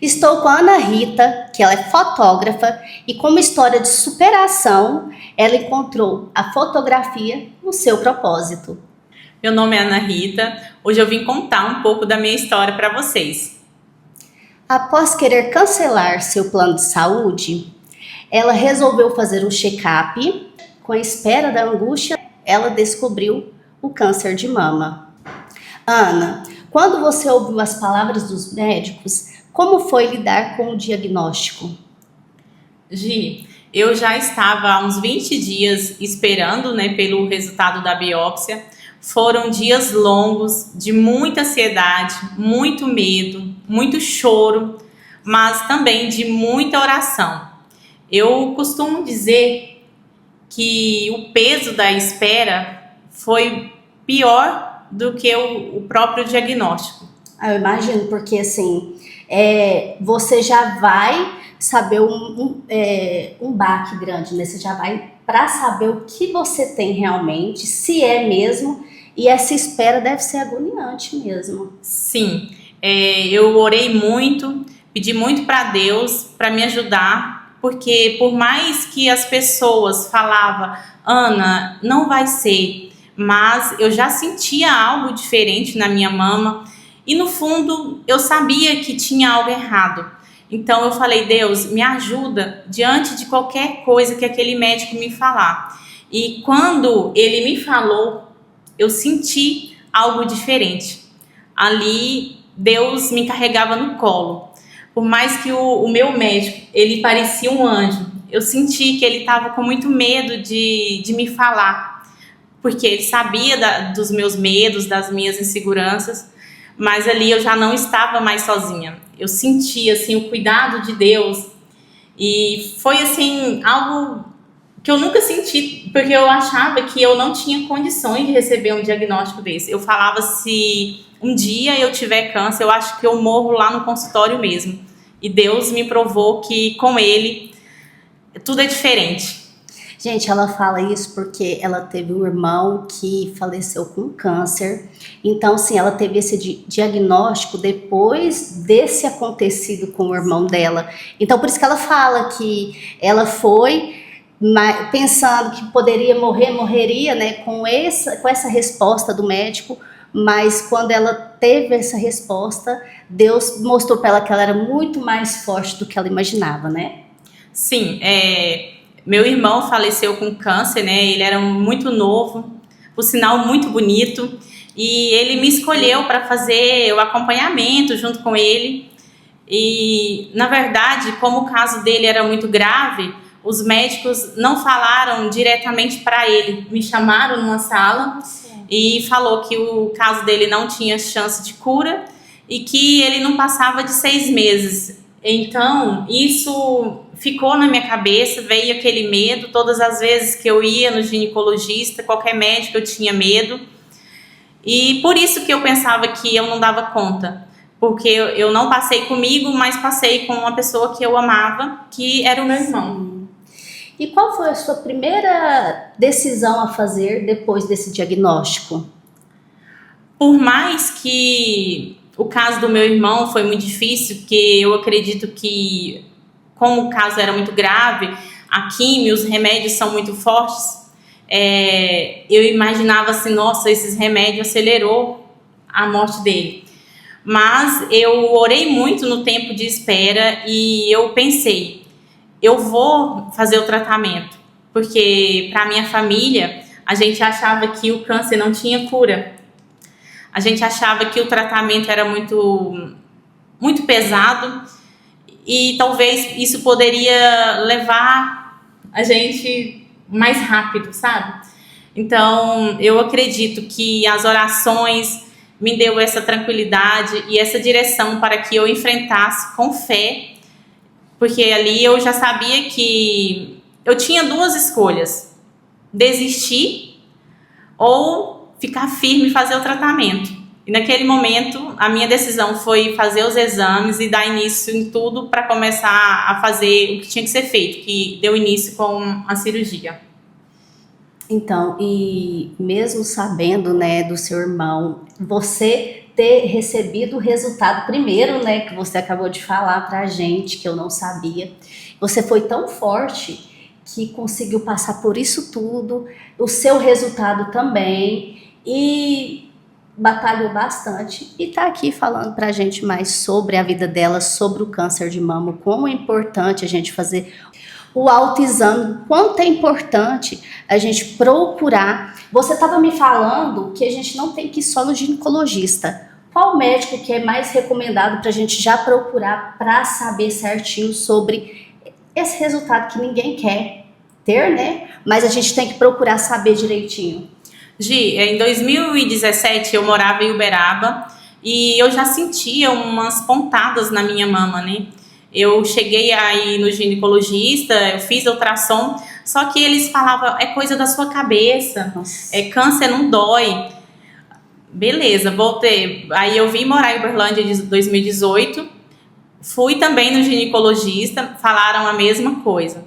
Estou com a Ana Rita, que ela é fotógrafa e com uma história de superação, ela encontrou a fotografia no seu propósito. Meu nome é Ana Rita, hoje eu vim contar um pouco da minha história para vocês. Após querer cancelar seu plano de saúde, ela resolveu fazer um check-up. Com a espera da angústia, ela descobriu o câncer de mama. Ana, quando você ouviu as palavras dos médicos, como foi lidar com o diagnóstico? Gi, eu já estava há uns 20 dias esperando, pelo resultado da biópsia. Foram dias longos, de muita ansiedade, muito medo, muito choro, mas também de muita oração. Eu costumo dizer que o peso da espera foi pior do que o próprio diagnóstico. Eu imagino, porque assim, você já vai saber um baque grande, né? Você já vai para saber o que você tem realmente, se é mesmo, e essa espera deve ser agoniante mesmo. Sim, eu orei muito, pedi muito para Deus para me ajudar, porque por mais que as pessoas falavam, Ana, não vai ser, mas eu já sentia algo diferente na minha mama e no fundo eu sabia que tinha algo errado. Então eu falei, Deus, me ajuda diante de qualquer coisa que aquele médico me falar. E quando ele me falou, eu senti algo diferente. Ali Deus me carregava no colo. Por mais que o meu médico, ele parecia um anjo, eu senti que ele estava com muito medo de me falar, porque ele sabia dos meus medos, das minhas inseguranças, mas ali eu já não estava mais sozinha. Eu senti assim o cuidado de Deus e foi assim algo que eu nunca senti, porque eu achava que eu não tinha condições de receber um diagnóstico desse. Eu falava, se um dia eu tiver câncer, eu acho que eu morro lá no consultório mesmo. E Deus me provou que com Ele tudo é diferente. Gente, ela fala isso porque ela teve um irmão que faleceu com câncer. Então, sim, ela teve esse diagnóstico depois desse acontecido com o irmão dela. Então, por isso que ela fala que ela foi pensando que poderia morreria, né, com essa resposta do médico, mas quando ela teve essa resposta, Deus mostrou para ela que ela era muito mais forte do que ela imaginava, né? Sim, meu irmão faleceu com câncer, né? Ele era muito novo, por sinal muito bonito, e ele me escolheu para fazer o acompanhamento junto com ele. E, na verdade, como o caso dele era muito grave, os médicos não falaram diretamente para ele, me chamaram numa sala e falou que o caso dele não tinha chance de cura e que ele não passava de 6 meses. Então, isso ficou na minha cabeça, veio aquele medo. Todas as vezes que eu ia no ginecologista, qualquer médico, eu tinha medo. E por isso que eu pensava que eu não dava conta. Porque eu não passei comigo, mas passei com uma pessoa que eu amava, que era o meu irmão. E qual foi a sua primeira decisão a fazer depois desse diagnóstico? Por mais que o caso do meu irmão foi muito difícil, porque eu acredito que, como o caso era muito grave, a quimio, os remédios são muito fortes, eu imaginava assim, nossa, esses remédios acelerou a morte dele. Mas eu orei muito no tempo de espera e eu pensei, eu vou fazer o tratamento, porque para minha família, a gente achava que o câncer não tinha cura. A gente achava que o tratamento era muito, muito pesado e talvez isso poderia levar a gente mais rápido, sabe? Então, eu acredito que as orações me deu essa tranquilidade e essa direção para que eu enfrentasse com fé, porque ali eu já sabia que eu tinha 2 escolhas: desistir ou ficar firme e fazer o tratamento. E naquele momento, a minha decisão foi fazer os exames e dar início em tudo para começar a fazer o que tinha que ser feito, que deu início com a cirurgia. Então, e mesmo sabendo, né, do seu irmão, você ter recebido o resultado primeiro, né, que você acabou de falar pra gente, que eu não sabia. Você foi tão forte que conseguiu passar por isso tudo, o seu resultado também, e batalhou bastante e tá aqui falando pra gente mais sobre a vida dela, sobre o câncer de mama, como é importante a gente fazer o autoexame, quanto é importante a gente procurar. Você estava me falando que a gente não tem que ir só no ginecologista. Qual médico que é mais recomendado para a gente já procurar para saber certinho sobre esse resultado que ninguém quer ter, né? Mas a gente tem que procurar saber direitinho. Gi, em 2017 eu morava em Uberaba e eu já sentia umas pontadas na minha mama, né? Eu cheguei aí no ginecologista, eu fiz ultrassom, só que eles falavam, é coisa da sua cabeça, Nossa. câncer não dói. Beleza, voltei. Aí eu vim morar em Uberlândia em 2018, fui também no ginecologista, falaram a mesma coisa.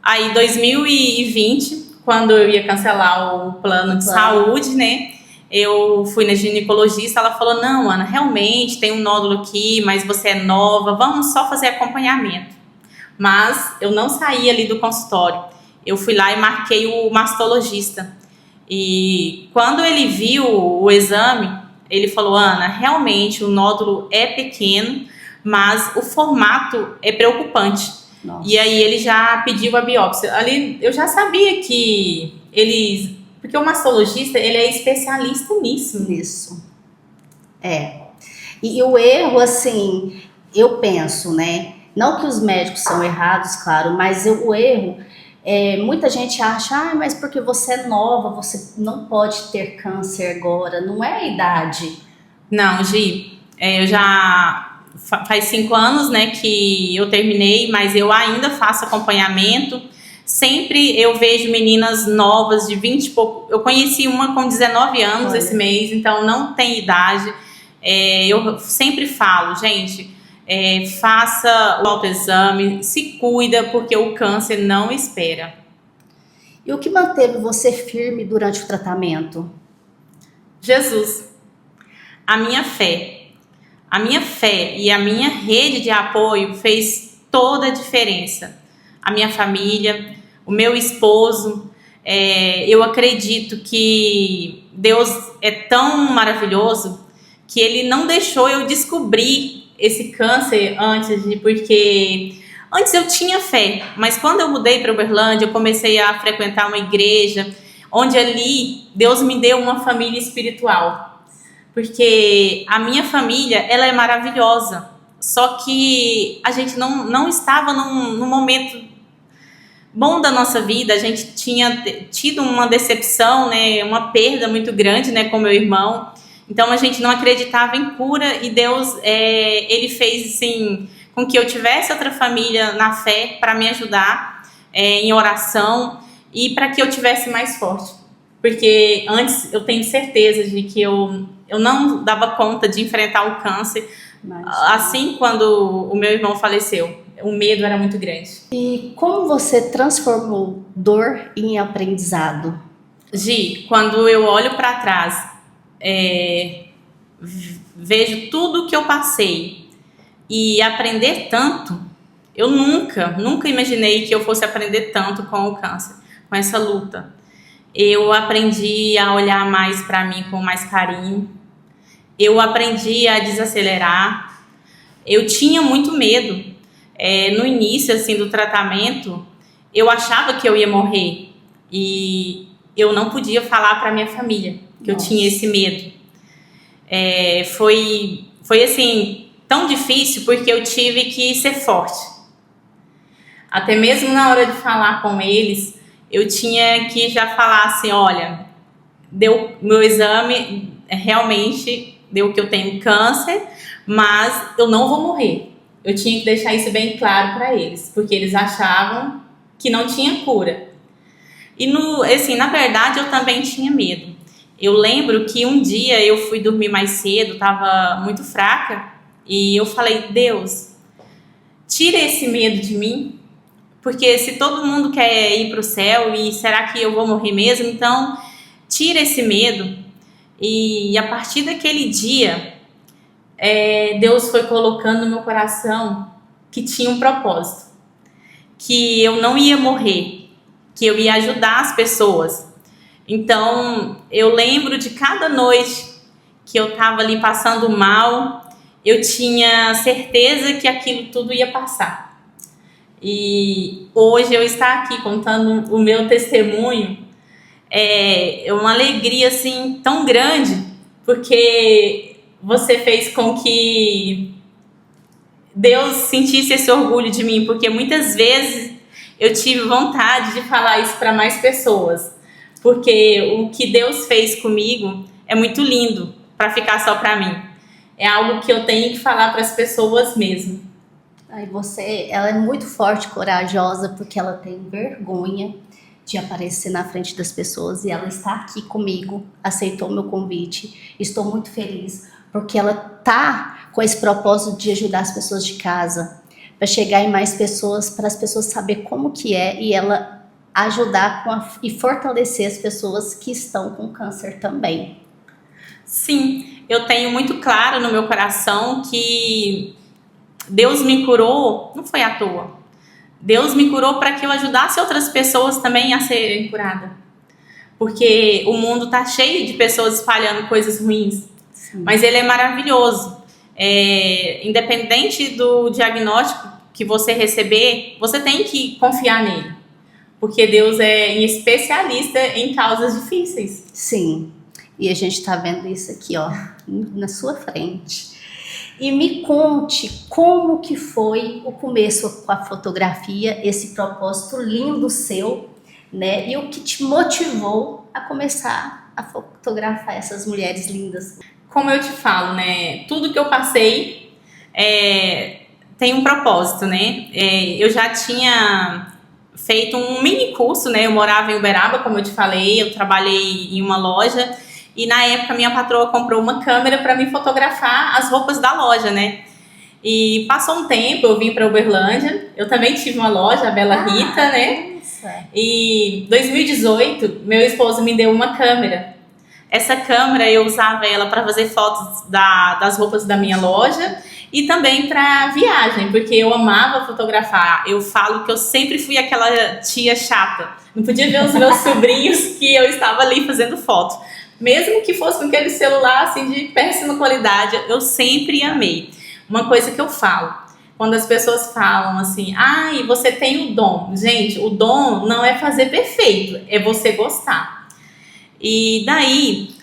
Aí 2020, quando eu ia cancelar o plano de saúde, né? Eu fui na ginecologista, ela falou, não, Ana, realmente tem um nódulo aqui, mas você é nova, vamos só fazer acompanhamento. Mas eu não saí ali do consultório. Eu fui lá e marquei o mastologista. E quando ele viu o exame, ele falou, Ana, realmente o nódulo é pequeno, mas o formato é preocupante. Nossa. E aí ele já pediu a biópsia. Ali eu já sabia que eles... Porque o mastologista, ele é especialista nisso. Isso. É. E o erro, assim, eu penso, né? Não que os médicos são errados, claro, mas o erro, muita gente acha, mas porque você é nova, você não pode ter câncer agora. Não é a idade. Não, Gi, eu já... Faz 5 anos, né, que eu terminei, mas eu ainda faço acompanhamento. Sempre eu vejo meninas novas de 20 e pouco. Eu conheci uma com 19 anos esse mês, então não tem idade. Eu sempre falo, gente, faça o autoexame, se cuida, porque o câncer não espera. E o que manteve você firme durante o tratamento? Jesus, a minha fé. A minha fé e a minha rede de apoio fez toda a diferença. A minha família, o meu esposo, eu acredito que Deus é tão maravilhoso que Ele não deixou eu descobrir esse câncer porque antes eu tinha fé, mas quando eu mudei para Uberlândia, eu comecei a frequentar uma igreja, onde ali Deus me deu uma família espiritual. Porque a minha família, ela é maravilhosa. Só que a gente não estava num momento bom da nossa vida. A gente tinha tido uma decepção, né, uma perda muito grande, né, com meu irmão. Então a gente não acreditava em cura e Deus, ele fez assim, com que eu tivesse outra família na fé para me ajudar em oração e para que eu tivesse mais forte. Porque antes eu tenho certeza de que eu não dava conta de enfrentar o câncer. Assim, quando o meu irmão faleceu, o medo era muito grande. E como você transformou dor em aprendizado? Gi, quando eu olho para trás, vejo tudo que eu passei e aprender tanto, eu nunca imaginei que eu fosse aprender tanto com o câncer, com essa luta. Eu aprendi a olhar mais para mim com mais carinho. Eu aprendi a desacelerar. Eu tinha muito medo. No início assim, do tratamento, eu achava que eu ia morrer. E eu não podia falar para minha família que eu tinha esse medo. Foi assim, tão difícil porque eu tive que ser forte. Até mesmo na hora de falar com eles, eu tinha que já falar assim, olha, meu exame realmente deu que eu tenho câncer, mas eu não vou morrer. Eu tinha que deixar isso bem claro para eles, porque eles achavam que não tinha cura. E assim, na verdade eu também tinha medo. Eu lembro que um dia eu fui dormir mais cedo, estava muito fraca, e eu falei, Deus, tira esse medo de mim, porque se todo mundo quer ir para o céu, e será que eu vou morrer mesmo? Então, tira esse medo. E a partir daquele dia, Deus foi colocando no meu coração que tinha um propósito, que eu não ia morrer, que eu ia ajudar as pessoas. Então, eu lembro de cada noite que eu estava ali passando mal, eu tinha certeza que aquilo tudo ia passar. E hoje eu estar aqui contando o meu testemunho é uma alegria assim tão grande, porque você fez com que Deus sentisse esse orgulho de mim, porque muitas vezes eu tive vontade de falar isso para mais pessoas, porque o que Deus fez comigo é muito lindo para ficar só para mim. É algo que eu tenho que falar para as pessoas mesmo. Aí ela é muito forte, corajosa, porque ela tem vergonha de aparecer na frente das pessoas e ela está aqui comigo, aceitou o meu convite. Estou muito feliz porque ela tá com esse propósito de ajudar as pessoas de casa, para chegar em mais pessoas, para as pessoas saber como que é e ela ajudar e fortalecer as pessoas que estão com câncer também. Sim, eu tenho muito claro no meu coração que Deus me curou, não foi à toa. Deus me curou para que eu ajudasse outras pessoas também a serem curadas. Porque o mundo está cheio de pessoas espalhando coisas ruins. Sim. Mas ele é maravilhoso. Independente do diagnóstico que você receber, você tem que confiar nele. Porque Deus é especialista em causas difíceis. Sim. E a gente está vendo isso aqui, ó, na sua frente. E me conte como que foi o começo com a fotografia, esse propósito lindo seu, né? E o que te motivou a começar a fotografar essas mulheres lindas. Como eu te falo, né? Tudo que eu passei tem um propósito, né? Eu já tinha feito um mini curso, né? Eu morava em Uberaba, como eu te falei, eu trabalhei em uma loja. E na época minha patroa comprou uma câmera para me fotografar as roupas da loja, né? E passou um tempo, eu vim para Uberlândia. Eu também tive uma loja, a Bela Rita, né? E em 2018, meu esposo me deu uma câmera. Essa câmera eu usava ela para fazer fotos das roupas da minha loja e também para viagem, porque eu amava fotografar. Eu falo que eu sempre fui aquela tia chata. Não podia ver os meus sobrinhos que eu estava ali fazendo foto. Mesmo que fosse com aquele celular assim de péssima qualidade, eu sempre amei. Uma coisa que eu falo, quando as pessoas falam assim, ai, você tem o dom. Gente, o dom não é fazer perfeito, é você gostar. E daí,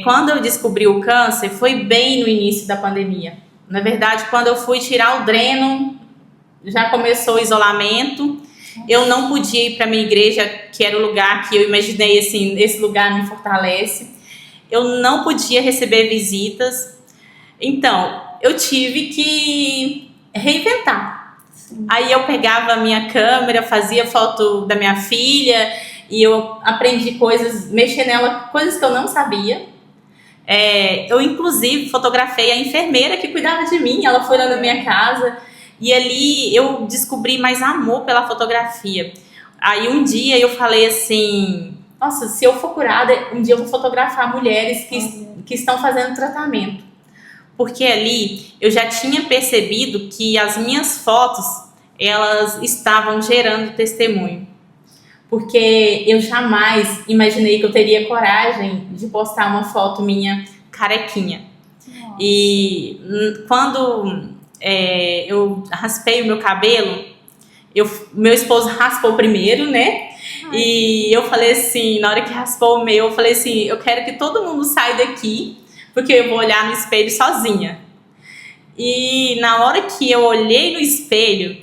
quando eu descobri o câncer, foi bem no início da pandemia. Na verdade, quando eu fui tirar o dreno, já começou o isolamento. Eu não podia ir para minha igreja, que era o lugar que eu imaginei assim, esse lugar me fortalece. Eu não podia receber visitas. Então, eu tive que reinventar. Sim. Aí eu pegava a minha câmera, fazia foto da minha filha e eu aprendi coisas, mexer nela, coisas que eu não sabia. Eu, inclusive, fotografei a enfermeira que cuidava de mim. Ela foi lá na minha casa. E ali eu descobri mais amor pela fotografia. Aí um dia eu falei assim, nossa, se eu for curada, um dia eu vou fotografar mulheres que estão fazendo tratamento. Porque ali eu já tinha percebido que as minhas fotos, elas estavam gerando testemunho. Porque eu jamais imaginei que eu teria coragem de postar uma foto minha carequinha. Nossa. E quando eu raspei o meu cabelo, meu esposo raspou primeiro, né? Ai. E eu falei assim, na hora que raspou o meu, eu falei assim, eu quero que todo mundo saia daqui, porque eu vou olhar no espelho sozinha. E na hora que eu olhei no espelho,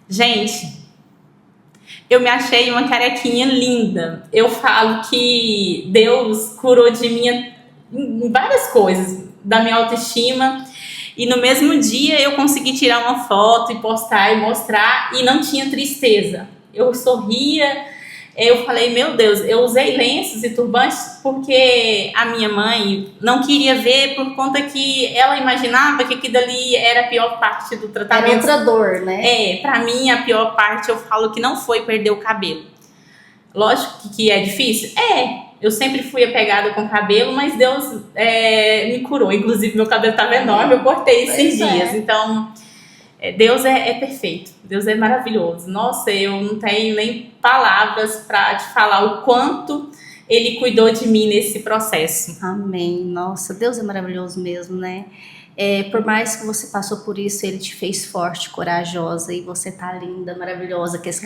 gente, eu me achei uma carequinha linda. Eu falo que Deus curou de mim em várias coisas, da minha autoestima. E no mesmo dia eu consegui tirar uma foto e postar e mostrar e não tinha tristeza. Eu sorria, eu falei, meu Deus, eu usei lenços e turbantes porque a minha mãe não queria ver por conta que ela imaginava que aquilo ali era a pior parte do tratamento. Era outra dor, né? Pra mim a pior parte eu falo que não foi perder o cabelo. Lógico que é difícil? Eu sempre fui apegada com cabelo, mas Deus me curou. Inclusive, meu cabelo estava enorme, eu cortei esses dias. Então, Deus é perfeito. Deus é maravilhoso. Nossa, eu não tenho nem palavras para te falar o quanto Ele cuidou de mim nesse processo. Amém. Nossa, Deus é maravilhoso mesmo, né? Por mais que você passou por isso, Ele te fez forte, corajosa, e você tá linda, maravilhosa, que esse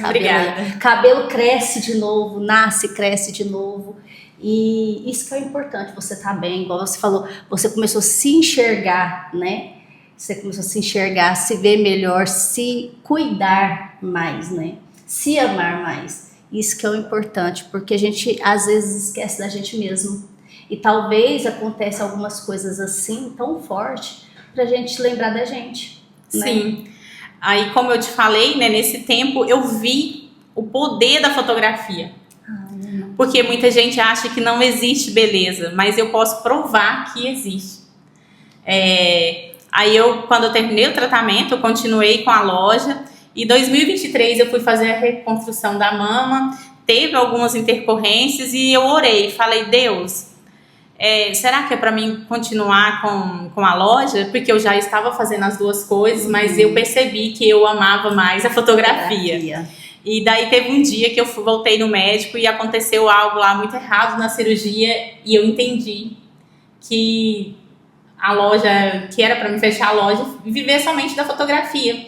cabelo cresce de novo, nasce, cresce de novo. E isso que é importante, você tá bem, igual você falou, você começou a se enxergar, né? Você começou a se enxergar, se ver melhor, se cuidar mais, né? Se amar mais. Isso que é o importante, porque a gente às vezes esquece da gente mesmo. E talvez aconteça algumas coisas assim, tão forte, pra gente lembrar da gente. Né? Sim. Aí, como eu te falei, né, nesse tempo eu vi o poder da fotografia. Porque muita gente acha que não existe beleza, mas eu posso provar que existe. Aí, quando eu terminei o tratamento, eu continuei com a loja. E em 2023 eu fui fazer a reconstrução da mama. Teve algumas intercorrências e eu orei. Falei, Deus, será que é para mim continuar com a loja? Porque eu já estava fazendo as duas coisas, mas eu percebi que eu amava mais a fotografia. E daí teve um dia que eu voltei no médico e aconteceu algo lá muito errado na cirurgia e eu entendi que a loja, que era para mim fechar a loja e viver somente da fotografia.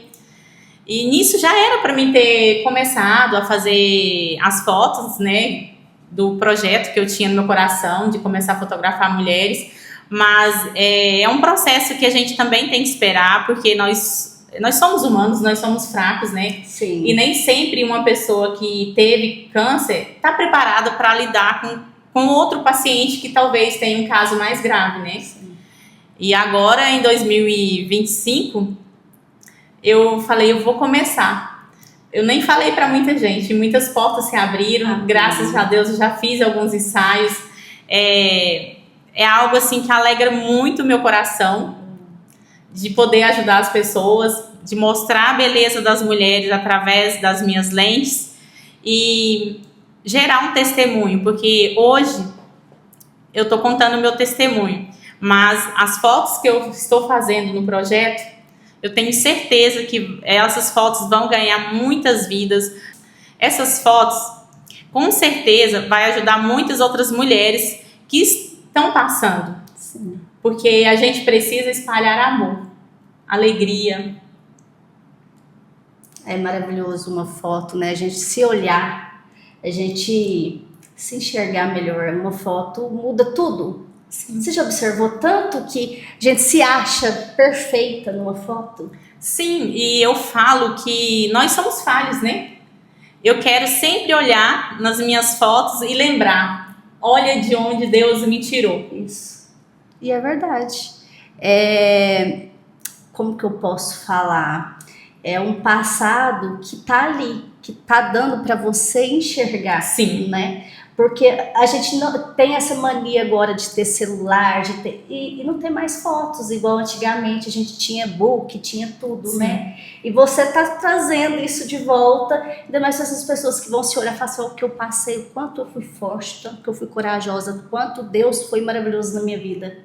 E nisso já era para mim ter começado a fazer as fotos, né, do projeto que eu tinha no meu coração, de começar a fotografar mulheres, mas é um processo que a gente também tem que esperar, porque nós somos humanos, nós somos fracos, né? Sim. E nem sempre uma pessoa que teve câncer está preparada para lidar com outro paciente que talvez tenha um caso mais grave, né? Sim. E agora, em 2025, eu falei, eu vou começar. Eu nem falei para muita gente, muitas portas se abriram, graças a Deus eu já fiz alguns ensaios. É algo assim que alegra muito o meu coração, de poder ajudar as pessoas, de mostrar a beleza das mulheres através das minhas lentes e gerar um testemunho, porque hoje eu estou contando o meu testemunho, mas as fotos que eu estou fazendo no projeto, eu tenho certeza que essas fotos vão ganhar muitas vidas. Essas fotos, com certeza, vai ajudar muitas outras mulheres que estão passando. Sim. Porque a gente precisa espalhar amor, alegria. É maravilhoso uma foto, né? A gente se olhar, a gente se enxergar melhor. Uma foto muda tudo. Sim. Você já observou tanto que a gente se acha perfeita numa foto? Sim, e eu falo que nós somos falhos, né? Eu quero sempre olhar nas minhas fotos e lembrar, olha de onde Deus me tirou. Isso. E é verdade. Como que eu posso falar? É um passado que tá ali, que tá dando para você enxergar. Sim. Né? Porque a gente não tem essa mania agora de ter celular, e não tem mais fotos, igual antigamente a gente tinha book, tinha tudo, sim, né? E você tá trazendo isso de volta, ainda mais para essas pessoas que vão se olhar e falar assim, o que eu passei, o quanto eu fui forte, tanto que eu fui corajosa, o quanto Deus foi maravilhoso na minha vida.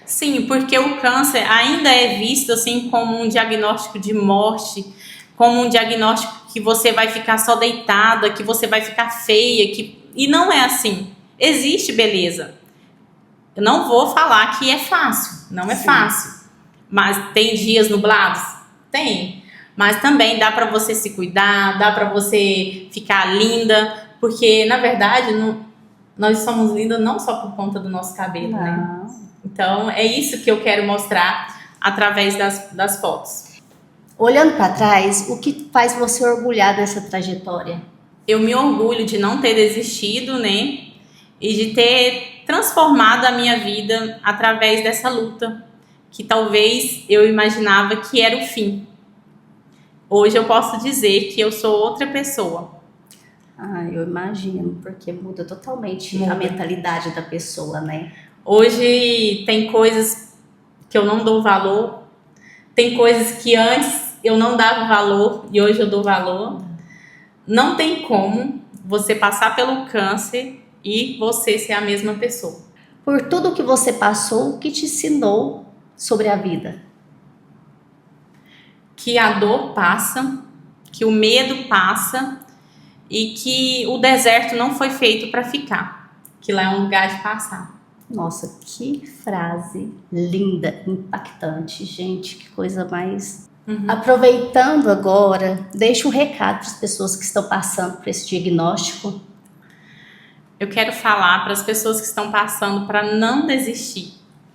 Sim, porque o câncer ainda é visto assim como um diagnóstico de morte, como um diagnóstico que você vai ficar só deitada, que você vai ficar feia, e não é assim. Existe beleza. Eu não vou falar que é fácil, não é sim, fácil. Mas tem dias nublados? Tem. Mas também dá para você se cuidar, dá para você ficar linda, porque na verdade nós somos lindas não só por conta do nosso cabelo, não, né? Então é isso que eu quero mostrar através das fotos. Olhando para trás, o que faz você orgulhar dessa trajetória? Eu me orgulho de não ter desistido, né? E de ter transformado a minha vida através dessa luta, que talvez eu imaginava que era o fim. Hoje eu posso dizer que eu sou outra pessoa. Eu imagino, porque muda totalmente a mentalidade da pessoa, né? Hoje tem coisas que eu não dou valor, tem coisas que antes eu não dava valor e hoje eu dou valor. Não tem como você passar pelo câncer e você ser a mesma pessoa. Por tudo que você passou, o que te ensinou sobre a vida? Que a dor passa, que o medo passa e que o deserto não foi feito para ficar, que lá é um lugar de passar. Nossa, que frase linda, impactante, gente, que coisa mais... Aproveitando agora, deixa um recado para as pessoas que estão passando por esse diagnóstico. Eu quero falar para as pessoas que estão passando para não desistir,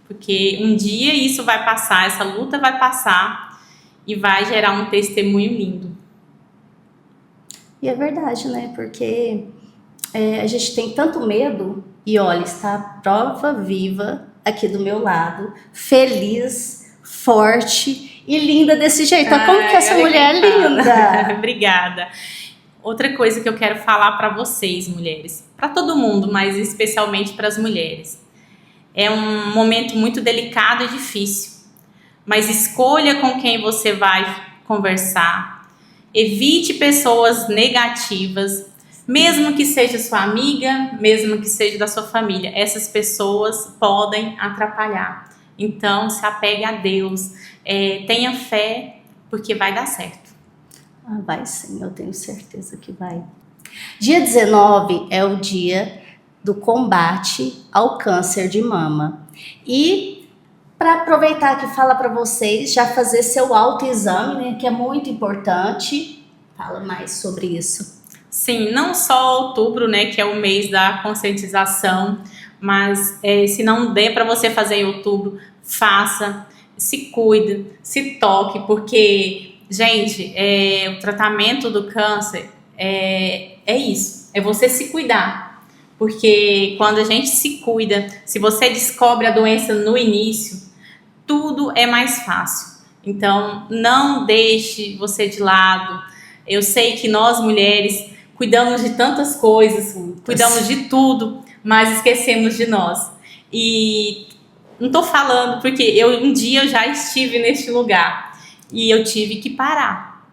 porque um dia isso vai passar, essa luta vai passar e vai gerar um testemunho lindo. E é verdade, né? Porque a gente tem tanto medo e olha, está a prova viva aqui do meu lado, feliz, forte e linda desse jeito. Como que essa mulher é linda? Obrigada. Outra coisa que eu quero falar para vocês, mulheres, para todo mundo, mas especialmente para as mulheres. É um momento muito delicado e difícil, mas escolha com quem você vai conversar. Evite pessoas negativas, mesmo que seja sua amiga, mesmo que seja da sua família. Essas pessoas podem atrapalhar. Então, se apegue a Deus, tenha fé, porque vai dar certo. Vai sim, eu tenho certeza que vai. Dia 19 é o dia do combate ao câncer de mama. E para aproveitar que fala para vocês, já fazer seu autoexame, né, que é muito importante. Fala mais sobre isso. Sim, não só outubro, né, que é o mês da conscientização, mas se não der para você fazer em outubro, faça, se cuide, se toque, porque, gente, o tratamento do câncer é isso, é você se cuidar, porque quando a gente se cuida, se você descobre a doença no início, tudo é mais fácil. Então, não deixe você de lado. Eu sei que nós mulheres cuidamos de tantas coisas, cuidamos de tudo, mas esquecemos de nós. E não tô falando porque um dia eu já estive neste lugar e eu tive que parar.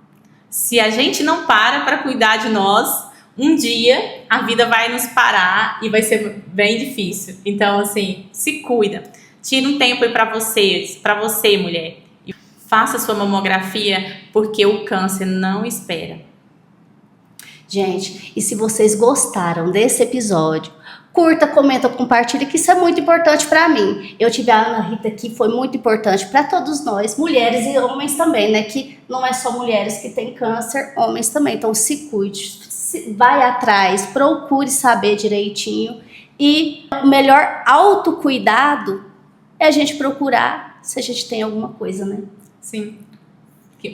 Se a gente não para cuidar de nós, um dia a vida vai nos parar e vai ser bem difícil. Então, assim, se cuida. Tira um tempo aí para você, mulher. E faça sua mamografia, porque o câncer não espera. Gente, e se vocês gostaram desse episódio, curta, comenta, compartilha, que isso é muito importante para mim. Eu tive a Ana Rita aqui, foi muito importante para todos nós, mulheres e homens também, né? Que não é só mulheres que têm câncer, homens também. Então se cuide, vai atrás, procure saber direitinho. E o melhor autocuidado é a gente procurar se a gente tem alguma coisa, né? Sim,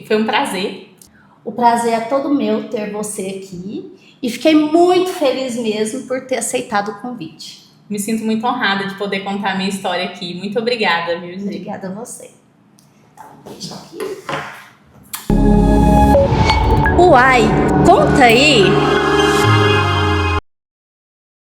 foi um prazer. O prazer é todo meu ter você aqui e fiquei muito feliz mesmo por ter aceitado o convite. Me sinto muito honrada de poder contar a minha história aqui. Muito obrigada, viu, gente? Obrigada a você. Deixa aqui. Uai, conta aí!